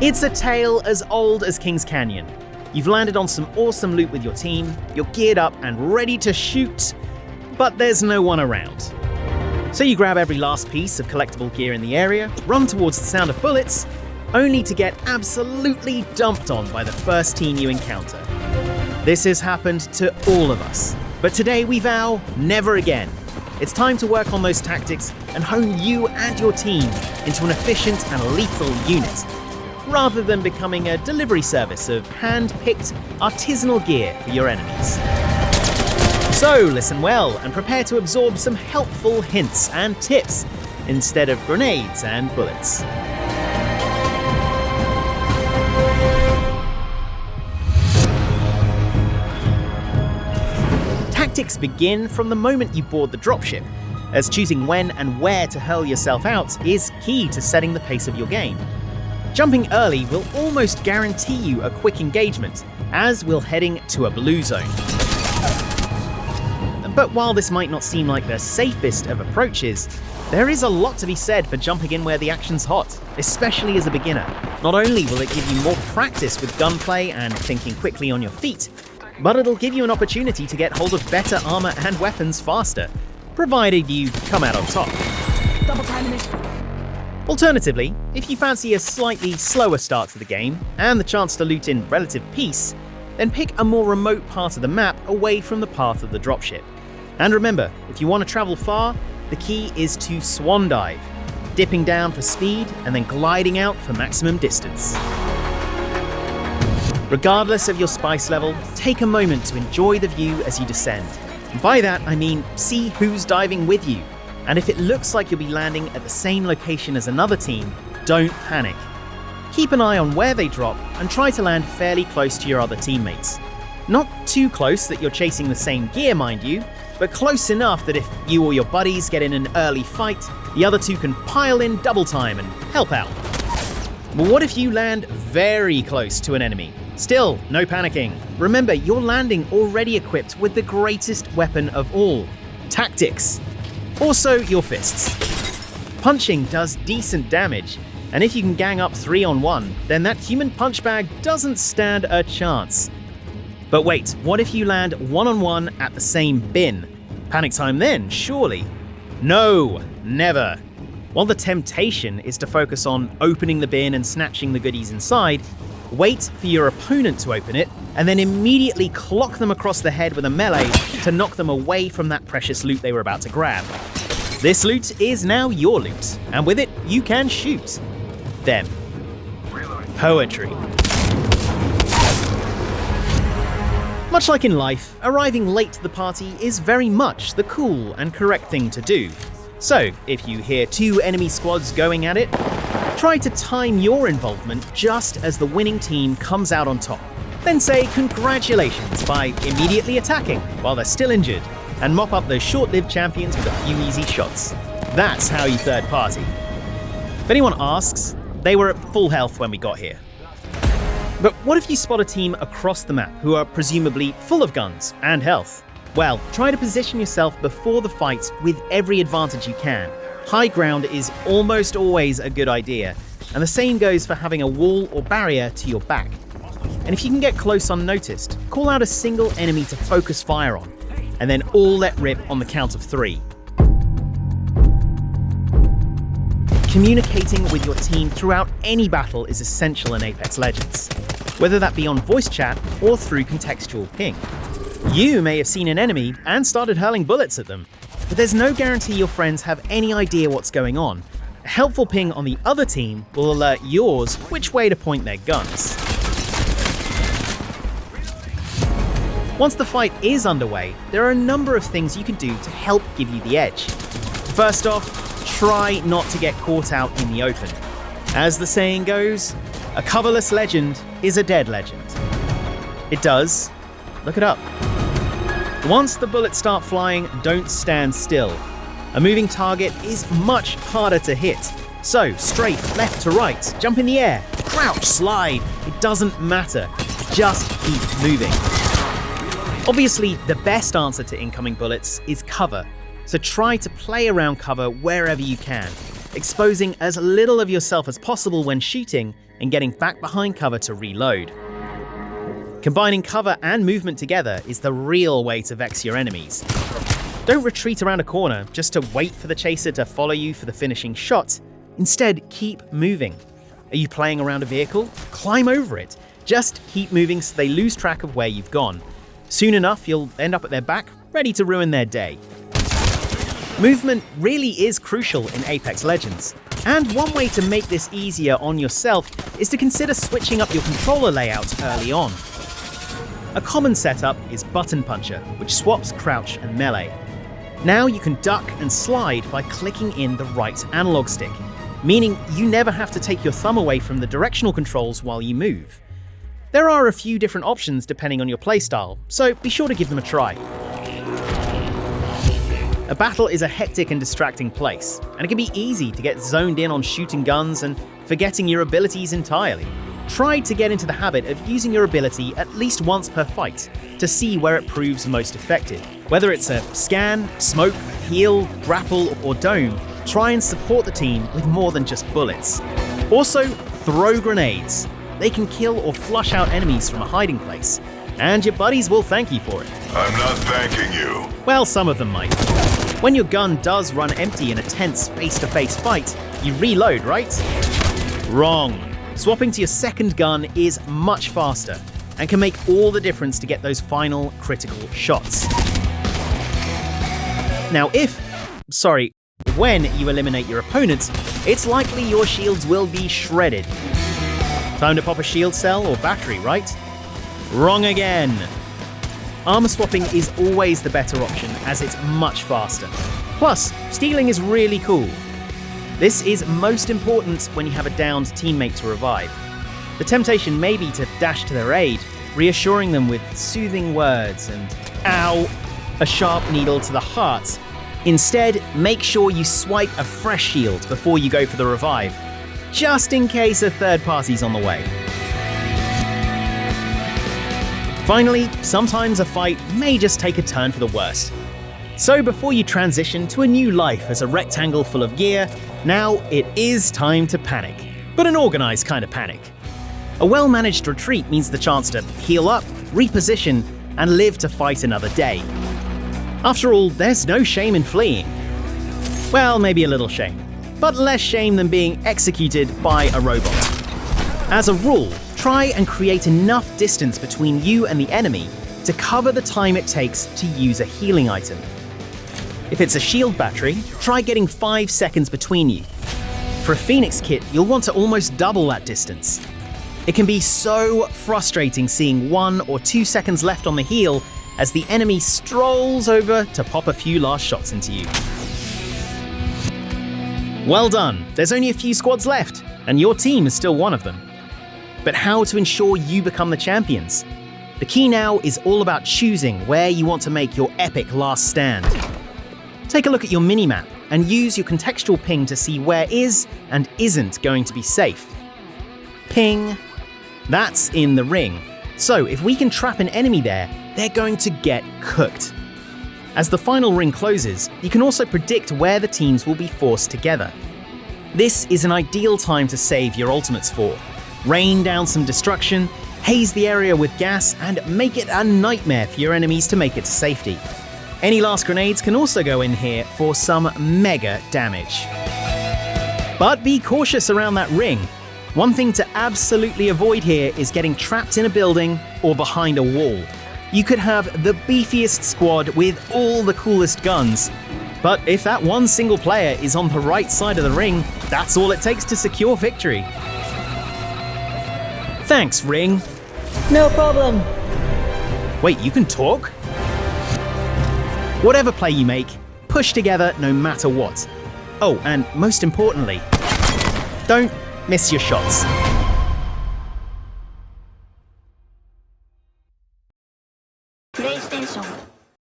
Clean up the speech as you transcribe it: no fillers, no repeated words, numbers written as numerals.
It's a tale as old as Kings Canyon. You've landed on some awesome loot with your team, you're geared up and ready to shoot, but there's no one around. So you grab every last piece of collectible gear in the area, run towards the sound of bullets, only to get absolutely dumped on by the first team you encounter. This has happened to all of us, but today we vow never again. It's time to work on those tactics and hone you and your team into an efficient and lethal unit, rather than becoming a delivery service of hand-picked artisanal gear for your enemies. So listen well and prepare to absorb some helpful hints and tips instead of grenades and bullets. Tactics begin from the moment you board the dropship, as choosing when and where to hurl yourself out is key to setting the pace of your game. Jumping early will almost guarantee you a quick engagement, as we're heading to a blue zone. But while this might not seem like the safest of approaches, there is a lot to be said for jumping in where the action's hot, especially as a beginner. Not only will it give you more practice with gunplay and thinking quickly on your feet, but it'll give you an opportunity to get hold of better armor and weapons faster, provided you come out on top. Double timing it. Alternatively, if you fancy a slightly slower start to the game and the chance to loot in relative peace, then pick a more remote part of the map away from the path of the dropship. And remember, if you want to travel far, the key is to swan dive, dipping down for speed and then gliding out for maximum distance. Regardless of your spice level, take a moment to enjoy the view as you descend. And by that, I mean see who's diving with you. And if it looks like you'll be landing at the same location as another team, don't panic. Keep an eye on where they drop and try to land fairly close to your other teammates. Not too close that you're chasing the same gear, mind you, but close enough that if you or your buddies get in an early fight, the other two can pile in double time and help out. But what if you land very close to an enemy? Still, no panicking. Remember, you're landing already equipped with the greatest weapon of all, tactics. Also, your fists. Punching does decent damage, and if you can gang up 3-on-1, then that human punch bag doesn't stand a chance. But wait, what if you land 1-on-1 at the same bin? Panic time then, surely? No, never. While the temptation is to focus on opening the bin and snatching the goodies inside, wait for your opponent to open it, and then immediately clock them across the head with a melee to knock them away from that precious loot they were about to grab. This loot is now your loot, and with it, you can shoot them. Poetry. Much like in life, arriving late to the party is very much the cool and correct thing to do. So, if you hear two enemy squads going at it, try to time your involvement just as the winning team comes out on top. Then say congratulations by immediately attacking while they're still injured, and mop up those short-lived champions with a few easy shots. That's how you third party. If anyone asks, they were at full health when we got here. But what if you spot a team across the map who are presumably full of guns and health? Well, try to position yourself before the fight with every advantage you can. High ground is almost always a good idea, and the same goes for having a wall or barrier to your back. And if you can get close unnoticed, call out a single enemy to focus fire on, and then all let rip on the count of 3. Communicating with your team throughout any battle is essential in Apex Legends, whether that be on voice chat or through contextual ping. You may have seen an enemy and started hurling bullets at them, but there's no guarantee your friends have any idea what's going on. A helpful ping on the other team will alert yours which way to point their guns. Once the fight is underway, there are a number of things you can do to help give you the edge. First off, try not to get caught out in the open. As the saying goes, a coverless legend is a dead legend. It does. Look it up. Once the bullets start flying, don't stand still. A moving target is much harder to hit. So, strafe, left to right, jump in the air, crouch, slide. It doesn't matter. Just keep moving. Obviously, the best answer to incoming bullets is cover. So try to play around cover wherever you can. exposing as little of yourself as possible when shooting and getting back behind cover to reload. Combining cover and movement together is the real way to vex your enemies. Don't retreat around a corner just to wait for the chaser to follow you for the finishing shot. Instead, keep moving. Are you playing around a vehicle? Climb over it. Just keep moving so they lose track of where you've gone. Soon enough, you'll end up at their back, ready to ruin their day. Movement really is crucial in Apex Legends, and one way to make this easier on yourself is to consider switching up your controller layout early on. A common setup is Button Puncher, which swaps crouch and melee. Now you can duck and slide by clicking in the right analog stick, meaning you never have to take your thumb away from the directional controls while you move. There are a few different options depending on your playstyle, so be sure to give them a try. A battle is a hectic and distracting place, and it can be easy to get zoned in on shooting guns and forgetting your abilities entirely. Try to get into the habit of using your ability at least once per fight to see where it proves most effective. Whether it's a scan, smoke, heal, grapple, or dome, try and support the team with more than just bullets. Also, throw grenades. They can kill or flush out enemies from a hiding place, and your buddies will thank you for it. I'm not thanking you. Well, some of them might. When your gun does run empty in a tense face-to-face fight, you reload, right? Wrong. Swapping to your second gun is much faster and can make all the difference to get those final critical shots. Now when you eliminate your opponent, it's likely your shields will be shredded. Time to pop a shield cell or battery, right? Wrong again. Armor swapping is always the better option as it's much faster. Plus, stealing is really cool. This is most important when you have a downed teammate to revive. The temptation may be to dash to their aid, reassuring them with soothing words and, ow, a sharp needle to the heart. Instead, make sure you swipe a fresh shield before you go for the revive, just in case a third party's on the way. Finally, sometimes a fight may just take a turn for the worst. So before you transition to a new life as a rectangle full of gear, now it is time to panic, but an organized kind of panic. A well-managed retreat means the chance to heal up, reposition, and live to fight another day. After all, there's no shame in fleeing. Well, maybe a little shame, but less shame than being executed by a robot. As a rule, try and create enough distance between you and the enemy to cover the time it takes to use a healing item. If it's a shield battery, try getting 5 seconds between you. For a Phoenix kit, you'll want to almost double that distance. It can be so frustrating seeing 1 or 2 seconds left on the heal as the enemy strolls over to pop a few last shots into you. Well done, there's only a few squads left, and your team is still one of them. But how to ensure you become the champions? The key now is all about choosing where you want to make your epic last stand. Take a look at your minimap and use your contextual ping to see where is and isn't going to be safe. Ping. That's in the ring. So if we can trap an enemy there, they're going to get cooked. As the final ring closes, you can also predict where the teams will be forced together. This is an ideal time to save your ultimates for. Rain down some destruction, haze the area with gas, and make it a nightmare for your enemies to make it to safety. Any last grenades can also go in here for some mega damage. But be cautious around that ring. One thing to absolutely avoid here is getting trapped in a building or behind a wall. You could have the beefiest squad with all the coolest guns, but if that one single player is on the right side of the ring, that's all it takes to secure victory. Thanks, Ring. No problem. Wait, you can talk? Whatever play you make, push together no matter what. Oh, and most importantly, don't miss your shots.